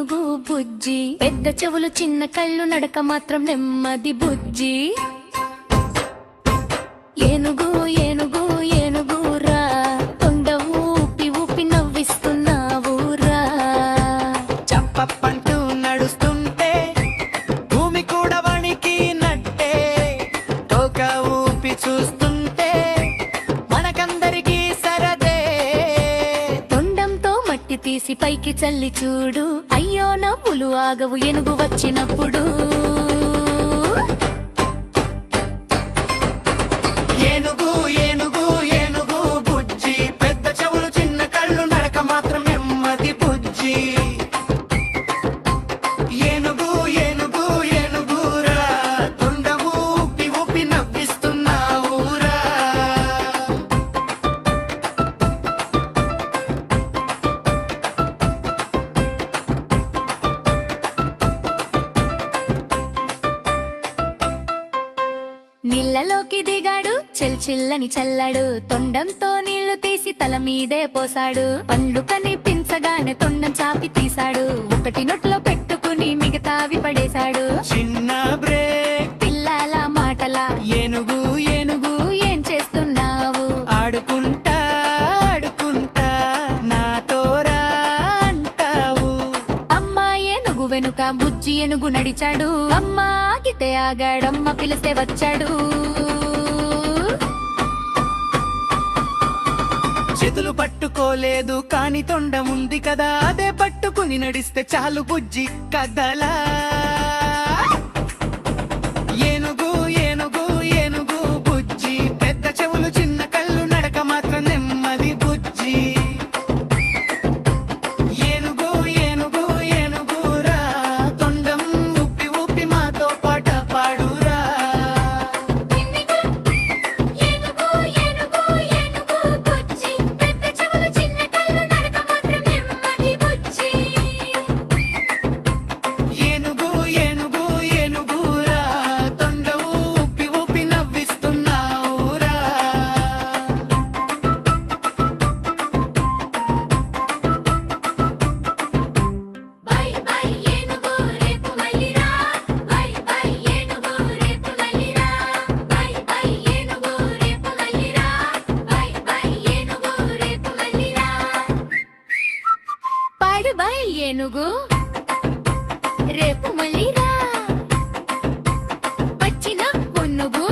ఏనుగు బుజ్జి, పెద్ద చెవులు చిన్న కళ్ళు నడక మాత్రం నెమ్మది బుజ్జి. ఏనుగు ఏనుగు ఏనుగురా, తొండ ఊపి ఊపి నవ్విస్తున్నావురా. చప్పప్పంటూ నడుస్తుంటే భూమి కూడా వణికినట్టే, తోక ఊపి చూస్తుంటే మనకందరికీ సరదే. తొండంతో మట్టి తీసి పైకి చల్లి చూడు, అయ్యో నవ్వులు ఆగవు ఏనుగు వచ్చినప్పుడు. ఏనుగు ఏనుగు ఏనుగు బుజ్జి, పెద్ద చెవులు చిన్న కళ్ళు నడక మాత్రం నెమ్మది బుజ్జి. ఏనుగు ఏనుగు ఏనుగురా, తొండ ఊపి ఊపి నవ్విస్తున్నావురా. నీళ్ళలోకి దిగాడు చిల్లని చల్లాడు, తొండంతో నీళ్లు తీసి తల మీదే పోసాడు. పండ్లు కనిపించగానే తొండం చాపి తీశాడు, ఒకటి నొట్లో పెట్టుకుని మిగతావి పడేశాడు. చిన్న బ్రేక్, పిల్లల మాటలా ఏనుగు ఏనుగు ఏం చేస్తున్నావు? ఆడుకుంటా ఆడుకుంటా నాతో రా అంటావు. అమ్మా ఏనుగు వెనుక బుజ్జి ఏనుగు నడిచాడు, అమ్మా ఆగితే ఆగాడమ్మ పిలిస్తే వచ్చాడు. చేతులు పట్టుకోలేదు కాని తొండ ఉంది కదా, అదే పట్టుకుని నడిస్తే చాలు బుజ్జి కదలా. ఏనుగు ఏనుగు ఏనుగు బుజ్జి, పెద్ద చెవులు చిన్న కళ్ళు నడక మాత్రం నెమ్మది బుజ్జి. ఏనుగు ఏనుగు ఏనుగురా, తొండం ఊపి ఊపి మాతో పాట పాడురా. ఏనుగు ఏనుగు ఏనుగురా, తొండ ఊపి ఊపి నవ్విస్తున్నావురా. బై బై ఏనుగు రేపు మళ్ళీ రా, బై బై ఏనుగు రేపు మళ్ళీ రా, బై బై ఏనుగు రేపు మళ్ళీ రా, బై బై ఏనుగు రేపు మళ్ళీ రా. పాడు బై ఏనుగు రేపు మళ్ళీ రా, వచ్చిన పునుగు